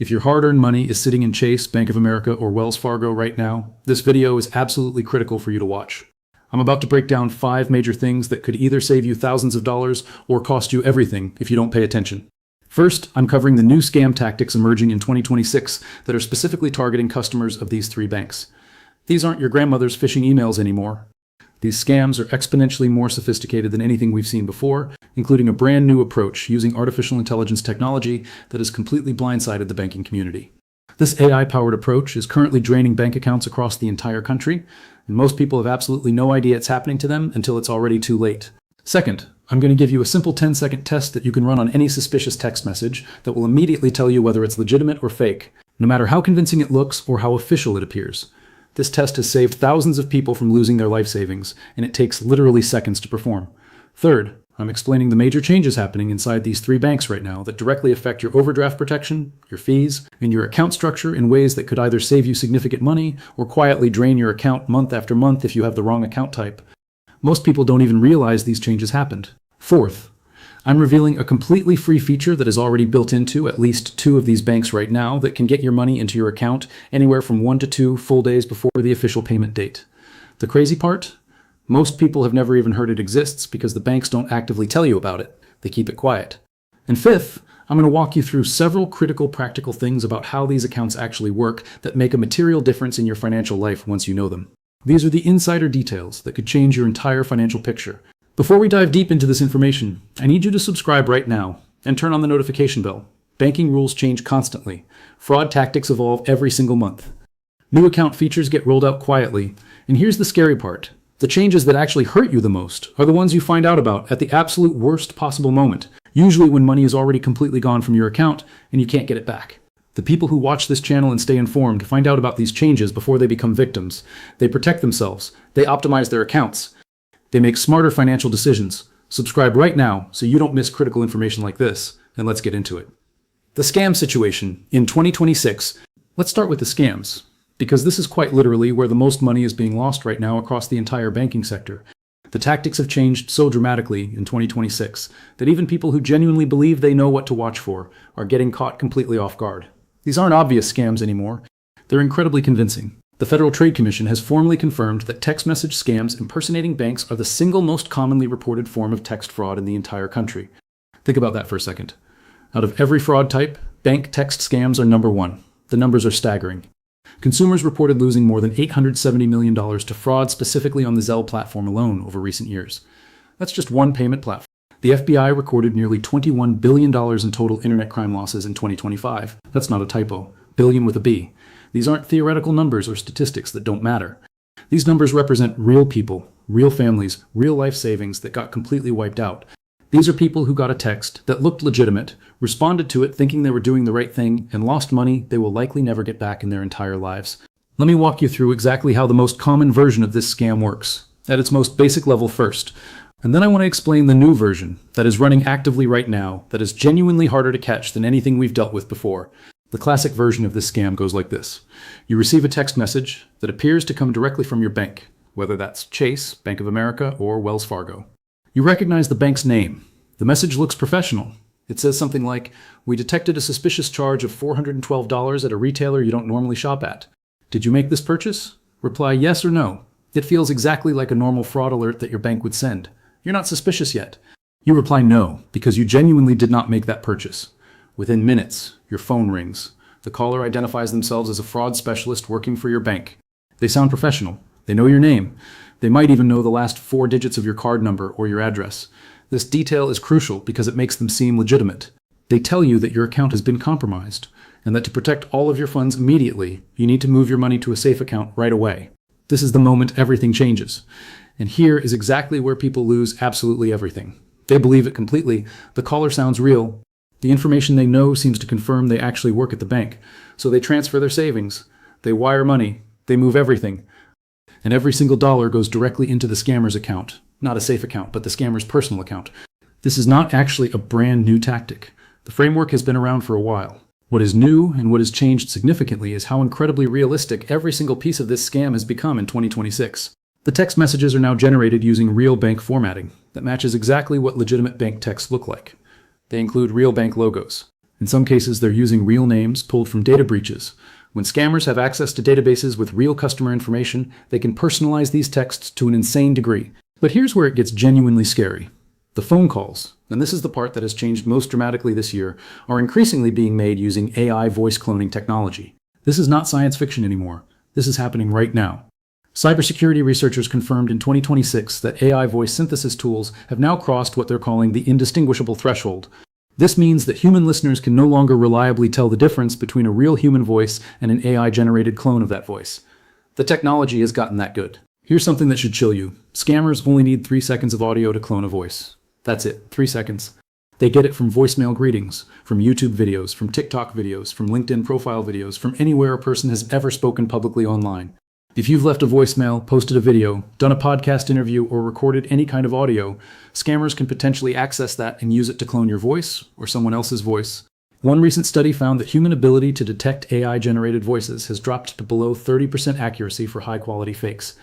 If your hard-earned money is sitting in Chase, Bank of America, or Wells Fargo right now, this video is absolutely critical for you to watch. I'm about to break down 5 major things that could either save you thousands of dollars or cost you everything if you don't pay attention. First, I'm covering the new scam tactics emerging in 2026 that are specifically targeting customers of these 3 banks. These aren't your grandmother's phishing emails anymore. These scams are exponentially more sophisticated than anything we've seen before, including a brand new approach using artificial intelligence technology that has completely blindsided the banking community. This AI-powered approach is currently draining bank accounts across the entire country, and most people have absolutely no idea it's happening to them until it's already too late. Second, I'm going to give you a simple 10-second test that you can run on any suspicious text message that will immediately tell you whether it's legitimate or fake, no matter how convincing it looks or how official it appears. This test has saved thousands of people from losing their life savings, and it takes literally seconds to perform. Third, I'm explaining the major changes happening inside these 3 banks right now that directly affect your overdraft protection, your fees, and your account structure in ways that could either save you significant money or quietly drain your account month after month if you have the wrong account type. Most people don't even realize these changes happened. Fourth, I'm revealing a completely free feature that is already built into at least 2 of these banks right now that can get your money into your account anywhere from 1 to 2 full days before the official payment date. The crazy part? Most people have never even heard it exists because the banks don't actively tell you about it. They keep it quiet. And fifth, I'm going to walk you through several critical practical things about how these accounts actually work that make a material difference in your financial life once you know them. These are the insider details that could change your entire financial picture. Before we dive deep into this information, I need you to subscribe right now and turn on the notification bell. Banking rules change constantly. Fraud tactics evolve every single month. New account features get rolled out quietly. And here's the scary part. The changes that actually hurt you the most are the ones you find out about at the absolute worst possible moment, usually when money is already completely gone from your account and you can't get it back. The people who watch this channel and stay informed find out about these changes before they become victims. They protect themselves. They optimize their accounts. They make smarter financial decisions. Subscribe right now so you don't miss critical information like this, and let's get into it. The scam situation in 2026. Let's start with the scams, because this is quite literally where the most money is being lost right now across the entire banking sector. The tactics have changed so dramatically in 2026 that even people who genuinely believe they know what to watch for are getting caught completely off guard. These aren't obvious scams anymore. They're incredibly convincing. The Federal Trade Commission has formally confirmed that text message scams impersonating banks are the single most commonly reported form of text fraud in the entire country. Think about that for a second. Out of every fraud type, bank text scams are number 1. The numbers are staggering. Consumers reported losing more than $870 million to fraud specifically on the Zelle platform alone over recent years. That's just one payment platform. The FBI recorded nearly $21 billion in total internet crime losses in 2025. That's not a typo. Billion with a B. These aren't theoretical numbers or statistics that don't matter. These numbers represent real people, real families, real life savings that got completely wiped out. These are people who got a text that looked legitimate, responded to it thinking they were doing the right thing, and lost money they will likely never get back in their entire lives. Let me walk you through exactly how the most common version of this scam works, at its most basic level first. And then I want to explain the new version that is running actively right now that is genuinely harder to catch than anything we've dealt with before. The classic version of this scam goes like this. You receive a text message that appears to come directly from your bank, whether that's Chase, Bank of America, or Wells Fargo. You recognize the bank's name. The message looks professional. It says something like, "We detected a suspicious charge of $412 at a retailer you don't normally shop at. Did you make this purchase?" Reply yes or no. It feels exactly like a normal fraud alert that your bank would send. You're not suspicious yet. You reply no, because you genuinely did not make that purchase. Within minutes, your phone rings. The caller identifies themselves as a fraud specialist working for your bank. They sound professional. They know your name. They might even know the last 4 digits of your card number or your address. This detail is crucial because it makes them seem legitimate. They tell you that your account has been compromised, and that to protect all of your funds immediately, you need to move your money to a safe account right away. This is the moment everything changes. And here is exactly where people lose absolutely everything. They believe it completely. The caller sounds real. The information they know seems to confirm they actually work at the bank. So they transfer their savings. They wire money. They move everything. And every single dollar goes directly into the scammer's account. Not a safe account, but the scammer's personal account. This is not actually a brand new tactic. The framework has been around for a while. What is new and what has changed significantly is how incredibly realistic every single piece of this scam has become in 2026. The text messages are now generated using real bank formatting that matches exactly what legitimate bank texts look like. They include real bank logos. In some cases, they're using real names pulled from data breaches. When scammers have access to databases with real customer information, they can personalize these texts to an insane degree. But here's where it gets genuinely scary. The phone calls, and this is the part that has changed most dramatically this year, are increasingly being made using AI voice cloning technology. This is not science fiction anymore. This is happening right now. Cybersecurity researchers confirmed in 2026 that AI voice synthesis tools have now crossed what they're calling the indistinguishable threshold. This means that human listeners can no longer reliably tell the difference between a real human voice and an AI-generated clone of that voice. The technology has gotten that good. Here's something that should chill you. Scammers only need 3 seconds of audio to clone a voice. That's it, 3 seconds. They get it from voicemail greetings, from YouTube videos, from TikTok videos, from LinkedIn profile videos, from anywhere a person has ever spoken publicly online. If you've left a voicemail, posted a video, done a podcast interview, or recorded any kind of audio, scammers can potentially access that and use it to clone your voice or someone else's voice. One recent study found that human ability to detect AI-generated voices has dropped to below 30% accuracy for high-quality fakes.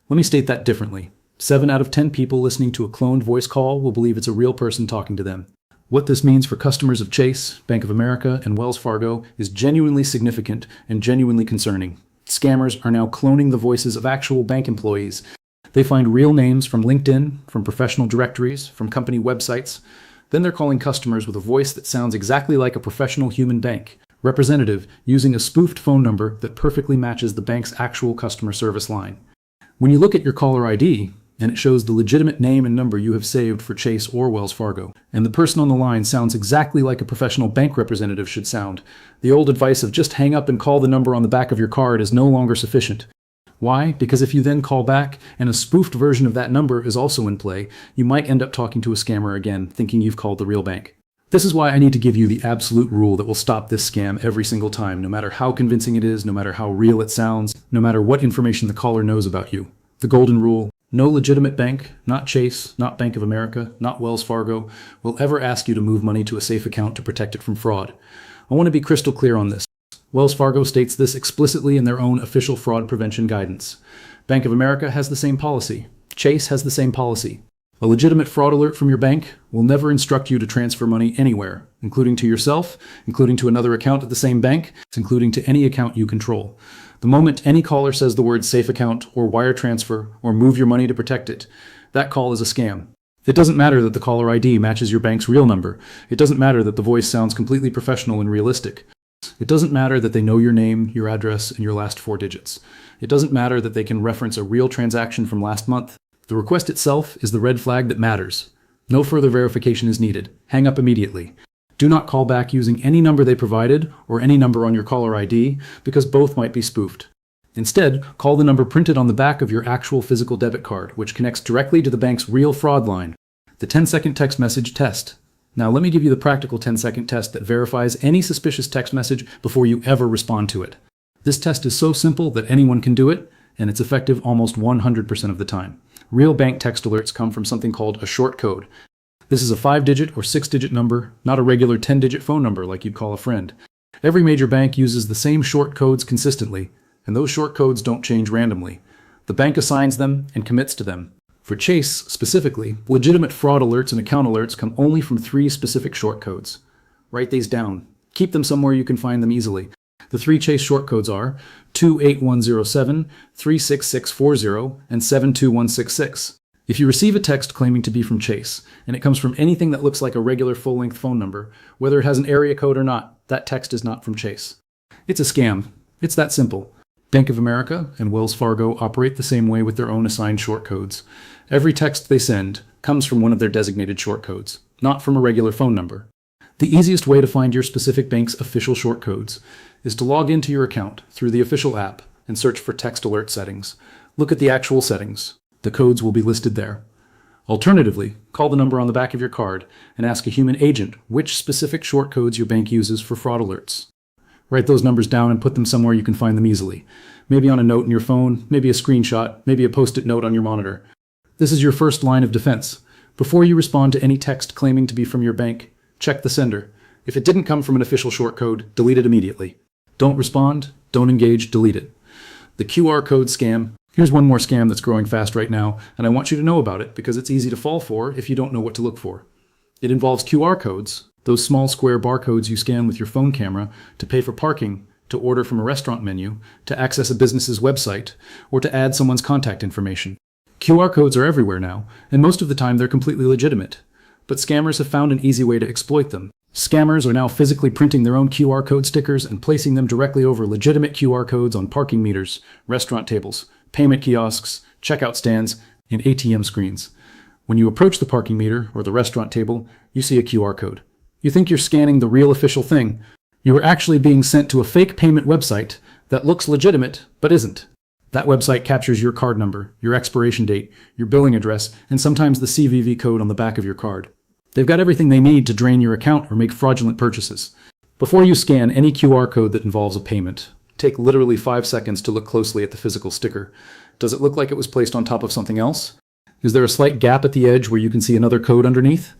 Let me state that differently. 7 out of 10 people listening to a cloned voice call will believe it's a real person talking to them. What this means for customers of Chase, Bank of America, and Wells Fargo is genuinely significant and genuinely concerning. Scammers are now cloning the voices of actual bank employees. They find real names from LinkedIn, from professional directories, from company websites. Then they're calling customers with a voice that sounds exactly like a professional human bank representative using a spoofed phone number that perfectly matches the bank's actual customer service line. When you look at your caller ID, and it shows the legitimate name and number you have saved for Chase or Wells Fargo, and the person on the line sounds exactly like a professional bank representative should sound, the old advice of just hang up and call the number on the back of your card is no longer sufficient. Why? Because if you then call back, and a spoofed version of that number is also in play, you might end up talking to a scammer again, thinking you've called the real bank. This is why I need to give you the absolute rule that will stop this scam every single time, no matter how convincing it is, no matter how real it sounds, no matter what information the caller knows about you. The golden rule: no legitimate bank, not Chase, not Bank of America, not Wells Fargo, will ever ask you to move money to a safe account to protect it from fraud. I want to be crystal clear on this. Wells Fargo states this explicitly in their own official fraud prevention guidance. Bank of America has the same policy. Chase has the same policy. A legitimate fraud alert from your bank will never instruct you to transfer money anywhere, including to yourself, including to another account at the same bank, including to any account you control. The moment any caller says the words safe account or wire transfer or move your money to protect it, that call is a scam. It doesn't matter that the caller ID matches your bank's real number. It doesn't matter that the voice sounds completely professional and realistic. It doesn't matter that they know your name, your address, and your last 4 digits. It doesn't matter that they can reference a real transaction from last month. The request itself is the red flag that matters. No further verification is needed. Hang up immediately. Do not call back using any number they provided or any number on your caller ID, because both might be spoofed. Instead, call the number printed on the back of your actual physical debit card, which connects directly to the bank's real fraud line. The 10-second text message test. Now let me give you the practical 10-second test that verifies any suspicious text message before you ever respond to it. This test is so simple that anyone can do it, and it's effective almost 100% of the time. Real bank text alerts come from something called a short code. This is a 5-digit or 6-digit number, not a regular 10-digit phone number like you'd call a friend. Every major bank uses the same short codes consistently, and those short codes don't change randomly. The bank assigns them and commits to them. For Chase, specifically, legitimate fraud alerts and account alerts come only from 3 specific short codes. Write these down. Keep them somewhere you can find them easily. The 3 Chase short codes are 28107, 36640, and 72166. If you receive a text claiming to be from Chase, and it comes from anything that looks like a regular full-length phone number, whether it has an area code or not, that text is not from Chase. It's a scam. It's that simple. Bank of America and Wells Fargo operate the same way with their own assigned short codes. Every text they send comes from one of their designated short codes, not from a regular phone number. The easiest way to find your specific bank's official short codes is to log into your account through the official app and search for text alert settings. Look at the actual settings. The codes will be listed there. Alternatively, call the number on the back of your card and ask a human agent which specific short codes your bank uses for fraud alerts. Write those numbers down and put them somewhere you can find them easily. Maybe on a note in your phone, maybe a screenshot, maybe a post-it note on your monitor. This is your first line of defense. Before you respond to any text claiming to be from your bank, check the sender. If it didn't come from an official short code, delete it immediately. Don't respond, don't engage, delete it. The QR code scam. Here's one more scam that's growing fast right now, and I want you to know about it because it's easy to fall for if you don't know what to look for. It involves QR codes, Those small square barcodes you scan with your phone camera to pay for parking, to order from a restaurant menu, to access a business's website, or to add someone's contact information. QR codes are everywhere now, and most of the time they're completely legitimate. But scammers have found an easy way to exploit them. Scammers are now physically printing their own QR code stickers and placing them directly over legitimate QR codes on parking meters, restaurant tables, payment kiosks, checkout stands, and ATM screens. When you approach the parking meter or the restaurant table, you see a QR code. You think you're scanning the real official thing. You are actually being sent to a fake payment website that looks legitimate but isn't. That website captures your card number, your expiration date, your billing address, and sometimes the CVV code on the back of your card. They've got everything they need to drain your account or make fraudulent purchases. Before you scan any QR code that involves a payment, take literally 5 seconds to look closely at the physical sticker. Does it look like it was placed on top of something else? Is there a slight gap at the edge where you can see another code underneath?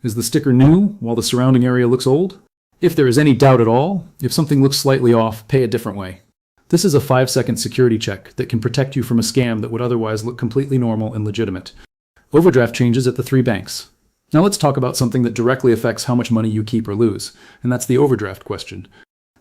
Is the sticker new while the surrounding area looks old? If there is any doubt at all, if something looks slightly off, pay a different way. This is a 5-second security check that can protect you from a scam that would otherwise look completely normal and legitimate. Overdraft changes at the 3 banks. Now let's talk about something that directly affects how much money you keep or lose, and that's the overdraft question.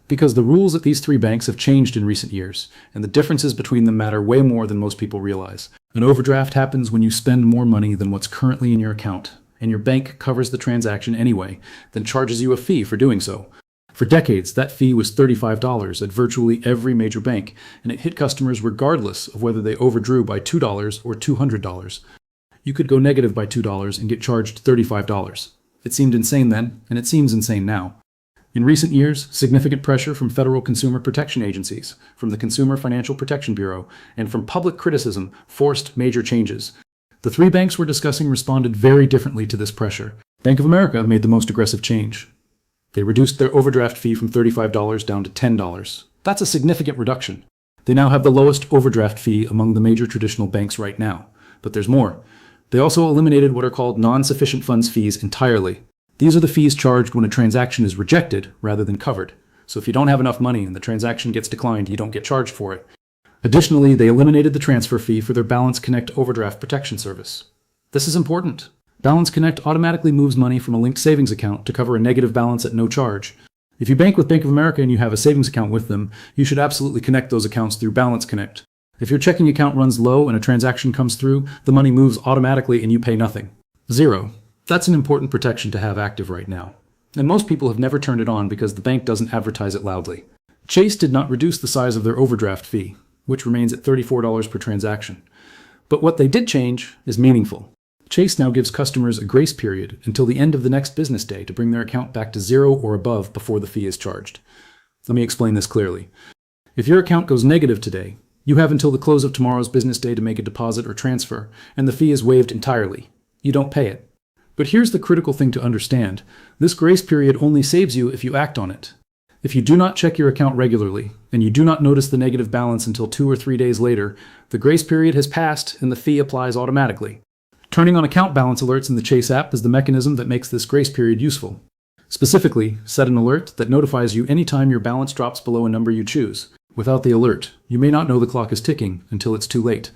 Because the rules at these 3 banks have changed in recent years, and the differences between them matter way more than most people realize. An overdraft happens when you spend more money than what's currently in your account, and your bank covers the transaction anyway, then charges you a fee for doing so. For decades, that fee was $35 at virtually every major bank, and it hit customers regardless of whether they overdrew by $2 or $200. You could go negative by $2 and get charged $35. It seemed insane then, and it seems insane now. In recent years, significant pressure from federal consumer protection agencies, from the Consumer Financial Protection Bureau, and from public criticism forced major changes. The 3 banks we're discussing responded very differently to this pressure. Bank of America made the most aggressive change. They reduced their overdraft fee from $35 down to $10. That's a significant reduction. They now have the lowest overdraft fee among the major traditional banks right now. But there's more. They also eliminated what are called non-sufficient funds fees entirely. These are the fees charged when a transaction is rejected rather than covered. So if you don't have enough money and the transaction gets declined, you don't get charged for it. Additionally, they eliminated the transfer fee for their Balance Connect overdraft protection service. This is important. Balance Connect automatically moves money from a linked savings account to cover a negative balance at no charge. If you bank with Bank of America and you have a savings account with them, you should absolutely connect those accounts through Balance Connect. If your checking account runs low and a transaction comes through, the money moves automatically and you pay nothing. 0. That's an important protection to have active right now. And most people have never turned it on because the bank doesn't advertise it loudly. Chase did not reduce the size of their overdraft fee, which remains at $34 per transaction. But what they did change is meaningful. Chase now gives customers a grace period until the end of the next business day to bring their account back to 0 or above before the fee is charged. Let me explain this clearly. If your account goes negative today, you have until the close of tomorrow's business day to make a deposit or transfer, and the fee is waived entirely. You don't pay it. But here's the critical thing to understand. This grace period only saves you if you act on it. If you do not check your account regularly, and you do not notice the negative balance until 2 or 3 days later, the grace period has passed and the fee applies automatically. Turning on account balance alerts in the Chase app is the mechanism that makes this grace period useful. Specifically, set an alert that notifies you anytime your balance drops below a number you choose. Without the alert, you may not know the clock is ticking until it's too late.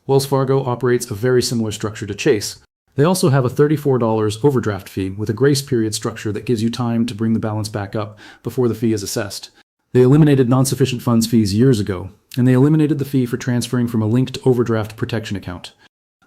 Wells Fargo operates a very similar structure to Chase. They also have a $34 overdraft fee with a grace period structure that gives you time to bring the balance back up before the fee is assessed. They eliminated non-sufficient funds fees years ago, and they eliminated the fee for transferring from a linked overdraft protection account.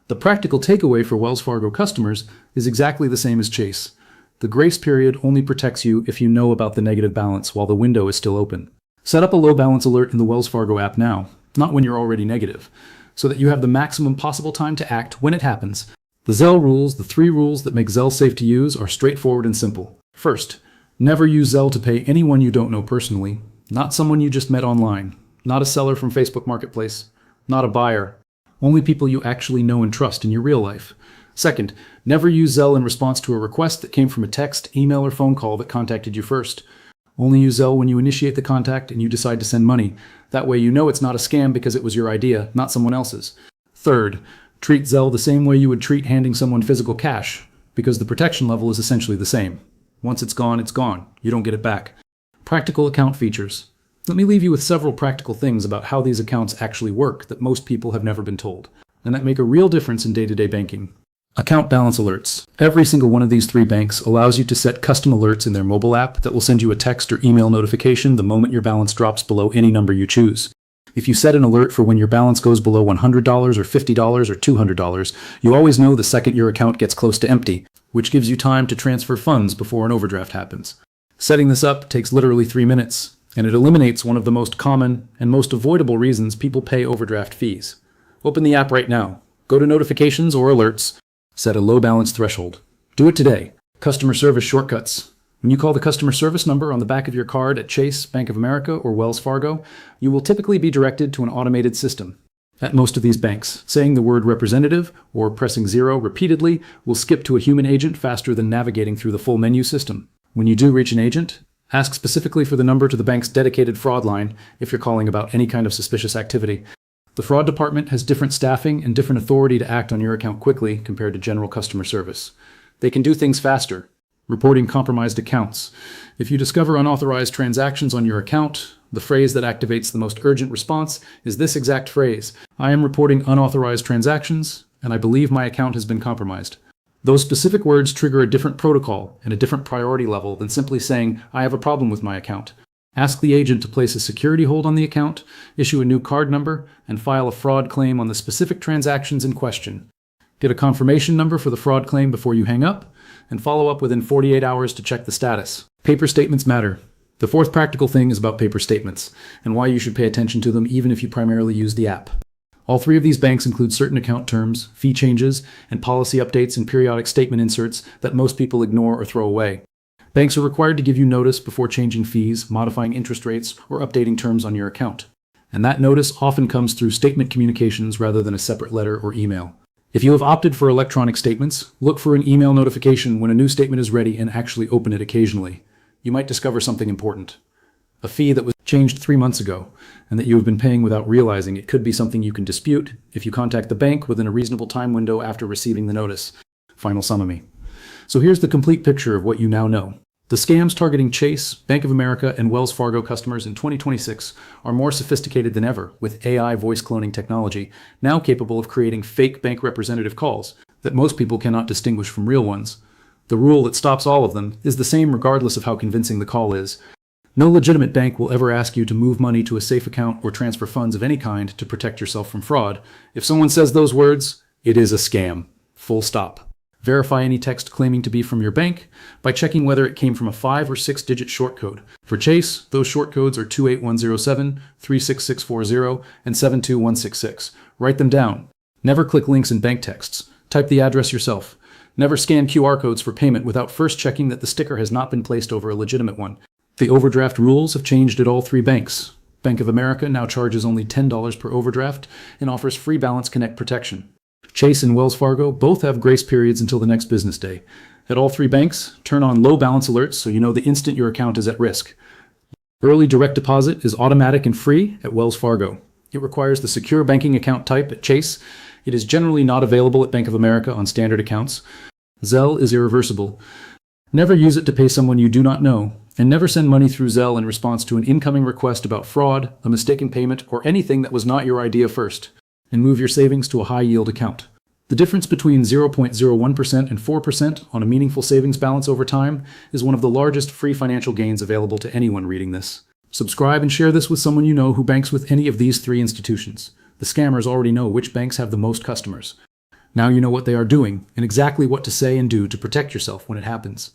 The practical takeaway for Wells Fargo customers is exactly the same as Chase. The grace period only protects you if you know about the negative balance while the window is still open. Set up a low balance alert in the Wells Fargo app now, not when you're already negative, so that you have the maximum possible time to act when it happens. The Zelle rules, the 3 rules that make Zelle safe to use, are straightforward and simple. First, never use Zelle to pay anyone you don't know personally, not someone you just met online, not a seller from Facebook Marketplace, not a buyer. Only people you actually know and trust in your real life. Second, never use Zelle in response to a request that came from a text, email, or phone call that contacted you first. Only use Zelle when you initiate the contact and you decide to send money. That way you know it's not a scam because it was your idea, not someone else's. Third, treat Zelle the same way you would treat handing someone physical cash, because the protection level is essentially the same. Once it's gone, it's gone. You don't get it back. Practical account features. Let me leave you with several practical things about how these accounts actually work that most people have never been told, and that make a real difference in day-to-day banking. Account balance alerts. Every single one of these three banks allows you to set custom alerts in their mobile app that will send you a text or email notification the moment your balance drops below any number you choose. If you set an alert for when your balance goes below $100 or $50 or $200, you always know the second your account gets close to empty, which gives you time to transfer funds before an overdraft happens. Setting this up takes literally 3 minutes, and it eliminates one of the most common and most avoidable reasons people pay overdraft fees. Open the app right now. Go to Notifications or Alerts. Set a low balance threshold. Do it today. Customer service shortcuts. When you call the customer service number on the back of your card at Chase, Bank of America, or Wells Fargo, you will typically be directed to an automated system. At most of these banks, saying the word representative or pressing 0 repeatedly will skip to a human agent faster than navigating through the full menu system. When you do reach an agent, ask specifically for the number to the bank's dedicated fraud line if you're calling about any kind of suspicious activity. The fraud department has different staffing and different authority to act on your account quickly compared to general customer service. They can do things faster. Reporting compromised accounts. If you discover unauthorized transactions on your account, the phrase that activates the most urgent response is this exact phrase: "I am reporting unauthorized transactions, and I believe my account has been compromised." Those specific words trigger a different protocol and a different priority level than simply saying, "I have a problem with my account." Ask the agent to place a security hold on the account, issue a new card number, and file a fraud claim on the specific transactions in question. Get a confirmation number for the fraud claim before you hang up, and follow up within 48 hours to check the status. Paper statements matter. The fourth practical thing is about paper statements, and why you should pay attention to them even if you primarily use the app. All three of these banks include certain account terms, fee changes, and policy updates and periodic statement inserts that most people ignore or throw away. Banks are required to give you notice before changing fees, modifying interest rates, or updating terms on your account. And that notice often comes through statement communications rather than a separate letter or email. If you have opted for electronic statements, look for an email notification when a new statement is ready and actually open it occasionally. You might discover something important. A fee that was changed 3 months ago, and that you have been paying without realizing. It could be something you can dispute if you contact the bank within a reasonable time window after receiving the notice. Final summary. So here's the complete picture of what you now know. The scams targeting Chase, Bank of America, and Wells Fargo customers in 2026 are more sophisticated than ever, with AI voice cloning technology now capable of creating fake bank representative calls that most people cannot distinguish from real ones. The rule that stops all of them is the same regardless of how convincing the call is. No legitimate bank will ever ask you to move money to a safe account or transfer funds of any kind to protect yourself from fraud. If someone says those words, it is a scam. Full stop. Verify any text claiming to be from your bank by checking whether it came from a 5 or 6-digit short code. For Chase, those short codes are 28107, 36640, and 72166. Write them down. Never click links in bank texts. Type the address yourself. Never scan QR codes for payment without first checking that the sticker has not been placed over a legitimate one. The overdraft rules have changed at all three banks. Bank of America now charges only $10 per overdraft and offers free Balance Connect protection. Chase and Wells Fargo both have grace periods until the next business day. At all three banks, turn on low balance alerts so you know the instant your account is at risk. Early direct deposit is automatic and free at Wells Fargo. It requires the secure banking account type at Chase. It is generally not available at Bank of America on standard accounts. Zelle is irreversible. Never use it to pay someone you do not know, and never send money through Zelle in response to an incoming request about fraud, a mistaken payment, or anything that was not your idea first. And move your savings to a high-yield account. The difference between 0.01% and 4% on a meaningful savings balance over time is one of the largest free financial gains available to anyone reading this. Subscribe and share this with someone you know who banks with any of these three institutions. The scammers already know which banks have the most customers. Now you know what they are doing and exactly what to say and do to protect yourself when it happens.